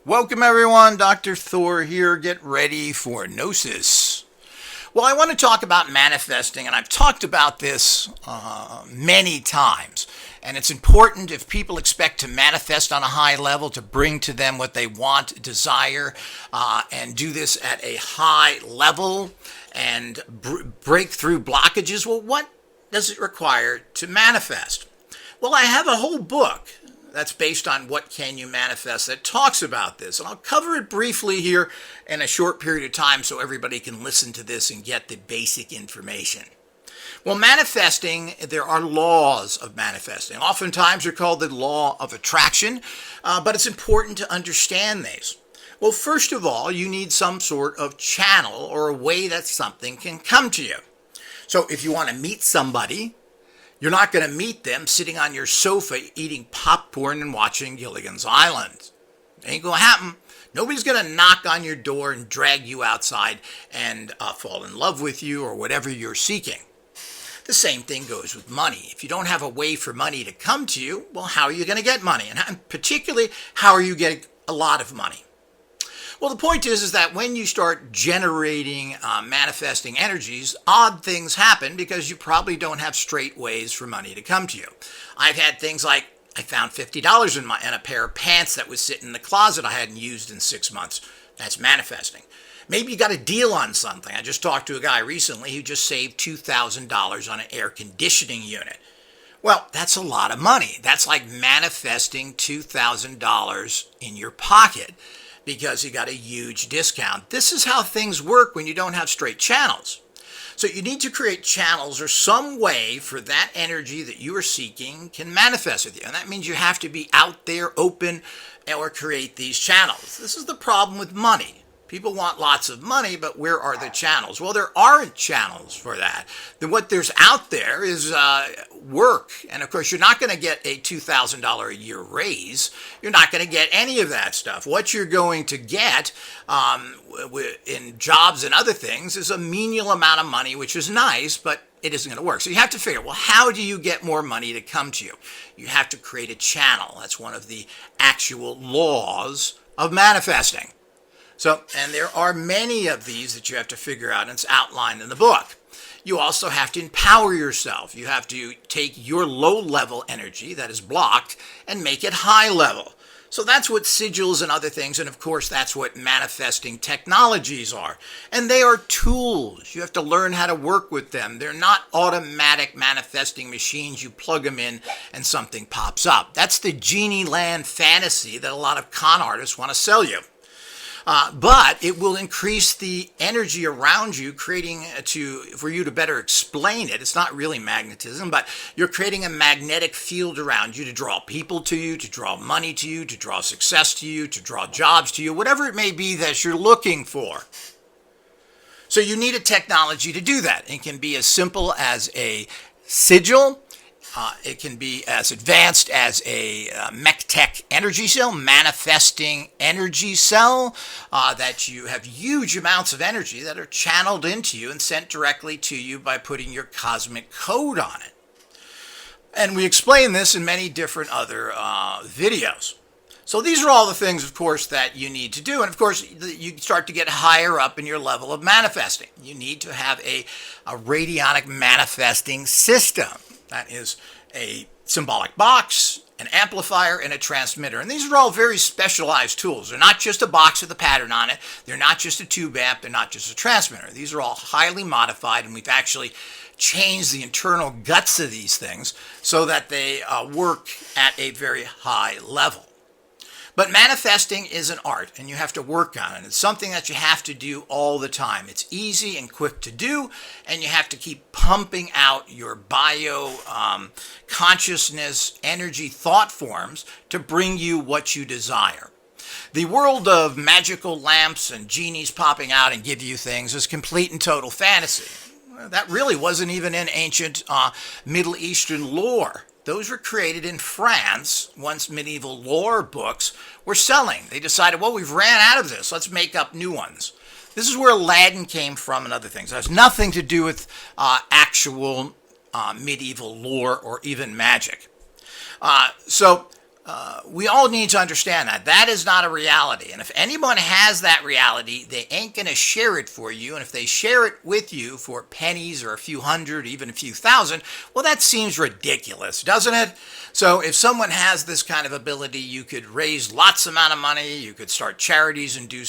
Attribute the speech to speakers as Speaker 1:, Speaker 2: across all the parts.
Speaker 1: Welcome everyone, Dr. Thor here. Get ready for Gnosis. Well, I want to talk about manifesting, and I've talked about this many times. And it's important if people expect to manifest on a high level to bring to them what they want, desire, and do this at a high level and break through blockages. Well, what does it require to manifest? Well, I have a whole book that's based on what can you manifest that talks about this. And I'll cover it briefly here in a short period of time so everybody can listen to this and get the basic information. Well, manifesting, there are laws of manifesting. Oftentimes they're called the law of attraction, but it's important to understand these. Well, first of all, you need some sort of channel or a way that something can come to you. So if you want to meet somebody, you're not going to meet them sitting on your sofa eating popcorn and watching Gilligan's Island. It ain't going to happen. Nobody's going to knock on your door and drag you outside and fall in love with you or whatever you're seeking. The same thing goes with money. If you don't have a way for money to come to you, well, how are you going to get money? And particularly, how are you getting a lot of money? Well, the point is that when you start generating, manifesting energies, odd things happen because you probably don't have straight ways for money to come to you. I've had things like I found $50 in a pair of pants that was sitting in the closet I hadn't used in 6 months. That's manifesting. Maybe you got a deal on something. I just talked to a guy recently who just saved $2,000 on an air conditioning unit. Well, that's a lot of money. That's like manifesting $2,000 in your pocket, because you got a huge discount. This is how things work when you don't have straight channels. So you need to create channels or some way for that energy that you are seeking can manifest with you. And that means you have to be out there, open, or create these channels. This is the problem with money. People want lots of money, but where are the channels? Well, there aren't channels for that. What there's out there is work. And of course, you're not going to get a $2,000 a year raise. You're not going to get any of that stuff. What you're going to get in jobs and other things is a menial amount of money, which is nice, but it isn't going to work. So you have to figure, well, how do you get more money to come to you? You have to create a channel. That's one of the actual laws of manifesting. So, and there are many of these that you have to figure out, and it's outlined in the book. You also have to empower yourself. You have to take your low-level energy that is blocked and make it high-level. So that's what sigils and other things, and of course that's what manifesting technologies are. And they are tools. You have to learn how to work with them. They're not automatic manifesting machines. You plug them in and something pops up. That's the genie land fantasy that a lot of con artists want to sell you. But it will increase the energy around you, creating for you to better explain it. It's not really magnetism, but you're creating a magnetic field around you to draw people to you, to draw money to you, to draw success to you, to draw jobs to you, whatever it may be that you're looking for. So you need a technology to do that. It can be as simple as a sigil. It can be as advanced as a MechTech energy cell, manifesting energy cell, that you have huge amounts of energy that are channeled into you and sent directly to you by putting your cosmic code on it. And we explain this in many different other videos. So these are all the things, of course, that you need to do. And of course, you start to get higher up in your level of manifesting. You need to have a radionic manifesting system. That is a symbolic box, an amplifier, and a transmitter. And these are all very specialized tools. They're not just a box with a pattern on it. They're not just a tube amp. They're not just a transmitter. These are all highly modified, and we've actually changed the internal guts of these things so that they work at a very high level. But manifesting is an art, and you have to work on it. It's something that you have to do all the time. It's easy and quick to do, and you have to keep pumping out your consciousness, energy, thought forms to bring you what you desire. The world of magical lamps and genies popping out and give you things is complete and total fantasy. That really wasn't even in ancient Middle Eastern lore. Those were created in France once medieval lore books were selling. They decided, well, we've ran out of this. Let's make up new ones. This is where Aladdin came from and other things. It has nothing to do with actual medieval lore or even magic. So we all need to understand that that is not a reality. And if anyone has that reality, they ain't going to share it for you. And if they share it with you for pennies or a few hundred, even a few thousand, well, that seems ridiculous, doesn't it? So if someone has this kind of ability, you could raise lots amount of money, you could start charities and do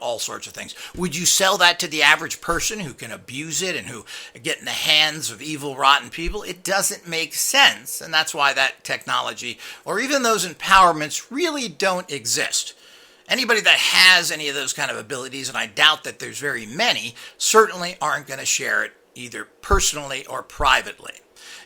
Speaker 1: all sorts of things. Would you sell that to the average person who can abuse it and who get in the hands of evil, rotten people? It doesn't make sense. And that's why that technology, or even those empowerments, really don't exist. Anybody that has any of those kind of abilities, and I doubt that there's very many, certainly aren't going to share it either personally or privately.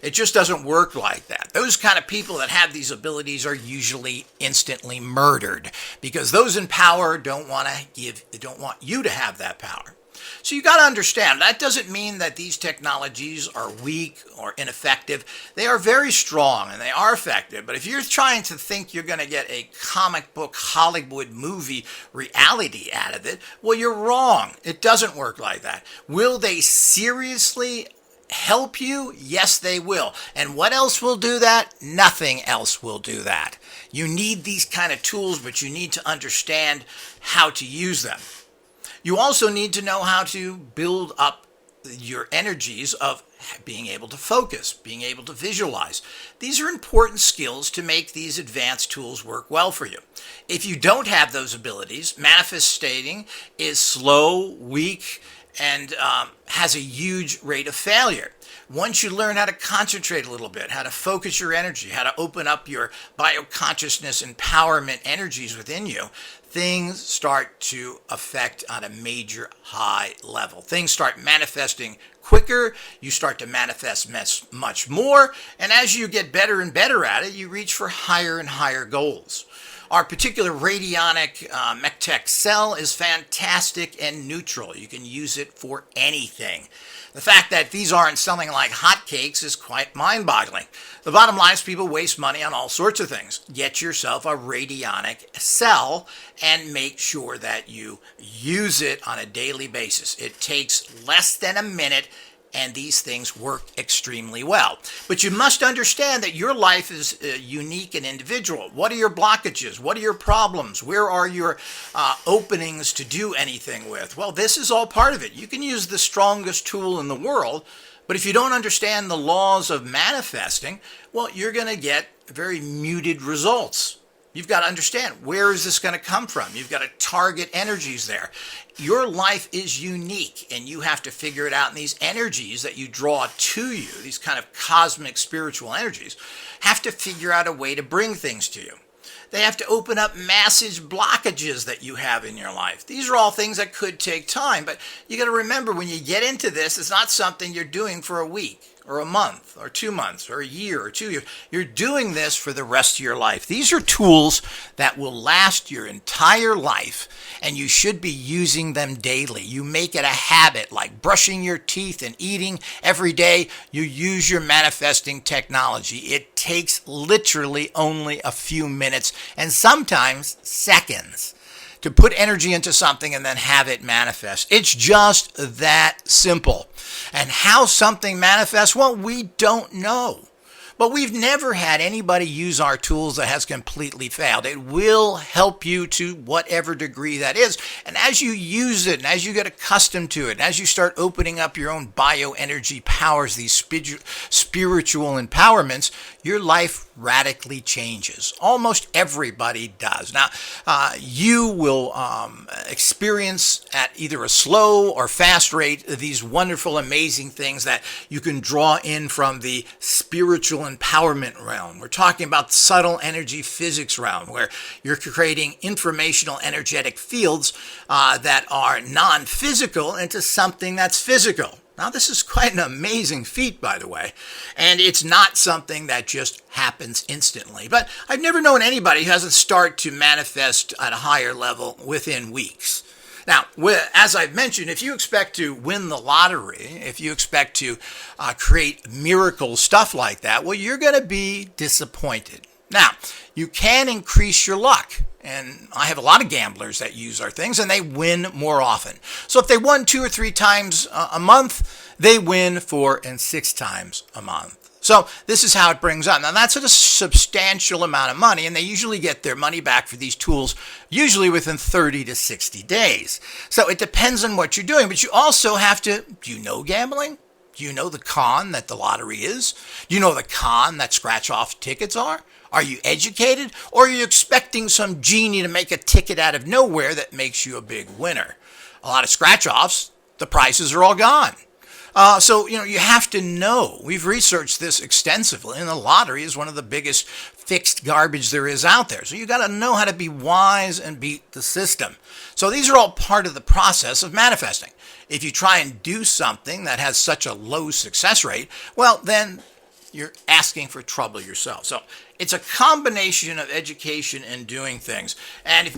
Speaker 1: It just doesn't work like that. Those kind of people that have these abilities are usually instantly murdered because those in power don't want you to have that power. So you got to understand, that doesn't mean that these technologies are weak or ineffective. They are very strong and they are effective. But if you're trying to think you're going to get a comic book Hollywood movie reality out of it, well, you're wrong. It doesn't work like that. Will they seriously help you? Yes, they will. And what else will do that? Nothing else will do that. You need these kind of tools, but you need to understand how to use them. You also need to know how to build up your energies of being able to focus, being able to visualize. These are important skills to make these advanced tools work well for you. If you don't have those abilities, manifesting is slow, weak, and has a huge rate of failure. Once you learn how to concentrate a little bit, how to focus your energy, how to open up your bioconsciousness empowerment energies within you, things start to affect on a major high level. Things start manifesting quicker, you start to manifest much more, and as you get better and better at it, you reach for higher and higher goals. Our particular radionic MechTech cell is fantastic and neutral. You can use it for anything. The fact that these aren't selling like hotcakes is quite mind-boggling. The bottom line is people waste money on all sorts of things. Get yourself a radionic cell and make sure that you use it on a daily basis. It takes less than a minute, and these things work extremely well. But you must understand that your life is unique and individual. What are your blockages? What are your problems? Where are your openings to do anything with? Well, this is all part of it. You can use the strongest tool in the world, but if you don't understand the laws of manifesting, well, you're going to get very muted results. You've got to understand, where is this going to come from? You've got to target energies there. Your life is unique, and you have to figure it out. And these energies that you draw to you, these kind of cosmic spiritual energies, have to figure out a way to bring things to you. They have to open up massive blockages that you have in your life. These are all things that could take time, but you got to remember, when you get into this, it's not something you're doing for a week or a month or 2 months or a year or 2 years. You're doing this for the rest of your life. These are tools that will last your entire life, and you should be using them daily. You make it a habit, like brushing your teeth and eating every day. You use your manifesting technology. It takes literally only a few minutes and sometimes seconds to put energy into something and then have it manifest. It's just that simple. And how something manifests, well, we don't know. But we've never had anybody use our tools that has completely failed. It will help you to whatever degree that is. And as you use it, and as you get accustomed to it, and as you start opening up your own bioenergy powers, these spiritual empowerments, your life radically changes. Almost everybody does. Now, you will experience at either a slow or fast rate these wonderful, amazing things that you can draw in from the spiritual empowerment realm. We're talking about subtle energy physics realm, where you're creating informational energetic fields that are non-physical into something that's physical. Now, this is quite an amazing feat, by the way, and it's not something that just happens instantly. But I've never known anybody who hasn't started to manifest at a higher level within weeks. Now, as I've mentioned, if you expect to win the lottery, if you expect to create miracle stuff like that, well, you're going to be disappointed. Now, you can increase your luck. And I have a lot of gamblers that use our things, and they win more often. So if they won 2 or 3 times a month, they win 4 and 6 times a month. So this is how it brings up. Now that's a substantial amount of money, and they usually get their money back for these tools usually within 30 to 60 days. So it depends on what you're doing, but you also have to, do you know gambling? Do you know the con that the lottery is? Do you know the con that scratch-off tickets are? Are you educated, or are you expecting some genie to make a ticket out of nowhere that makes you a big winner? A lot of scratch-offs, the prices are all gone. So, you have to know. We've researched this extensively, and the lottery is one of the biggest fixed garbage there is out there. So you got to know how to be wise and beat the system. So these are all part of the process of manifesting. If you try and do something that has such a low success rate, well, then you're asking for trouble yourself. So it's a combination of education and doing things.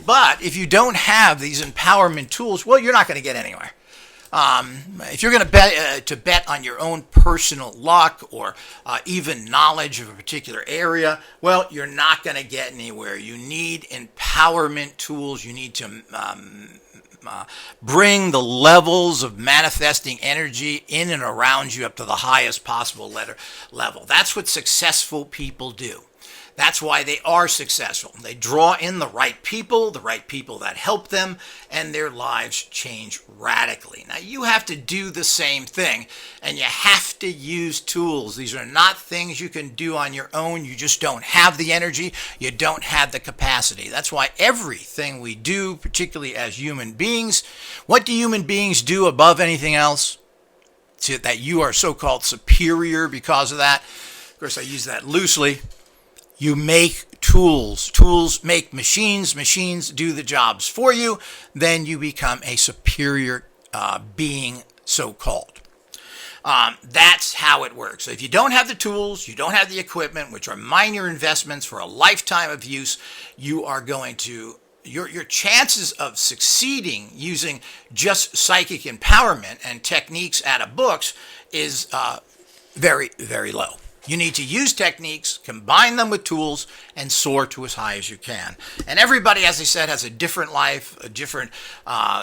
Speaker 1: But if you don't have these empowerment tools, well, you're not going to get anywhere. If you're going to bet on your own personal luck or even knowledge of a particular area, well, you're not going to get anywhere. You need empowerment tools. You need to bring the levels of manifesting energy in and around you up to the highest possible level. That's what successful people do. That's why they are successful. They draw in the right people that help them, and their lives change radically. Now, you have to do the same thing, and you have to use tools. These are not things you can do on your own. You just don't have the energy. You don't have the capacity. That's why everything we do, particularly as human beings, what do human beings do above anything else? So that you are so-called superior because of that. Of course, I use that loosely. You make tools. Tools make machines. Machines do the jobs for you. Then you become a superior being, so-called. That's how it works. So if you don't have the tools, you don't have the equipment, which are minor investments for a lifetime of use, you are going to, your chances of succeeding using just psychic empowerment and techniques out of books is very, very low. You need to use techniques, combine them with tools, and soar to as high as you can. And everybody, as I said, has a different life, a different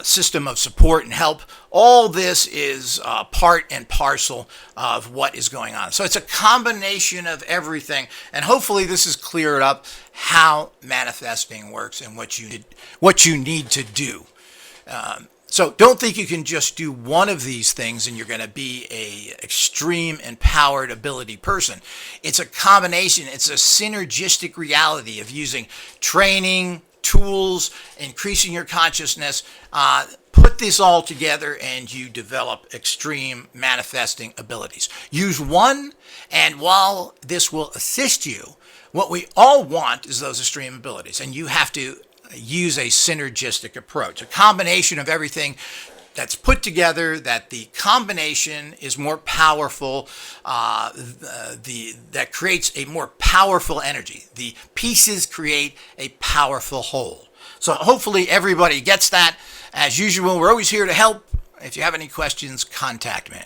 Speaker 1: system of support and help. All this is part and parcel of what is going on. So it's a combination of everything. And hopefully this has cleared up how manifesting works and what you need to do. So don't think you can just do one of these things and you're going to be a extreme empowered ability person. It's a combination. It's a synergistic reality of using training, tools, increasing your consciousness. Put this all together and you develop extreme manifesting abilities. Use one, and while this will assist you, what we all want is those extreme abilities, and you have to use a synergistic approach, a combination of everything that's put together, that the combination is more powerful, that creates a more powerful energy. The pieces create a powerful whole. So hopefully everybody gets that. As usual, we're always here to help. If you have any questions, contact me.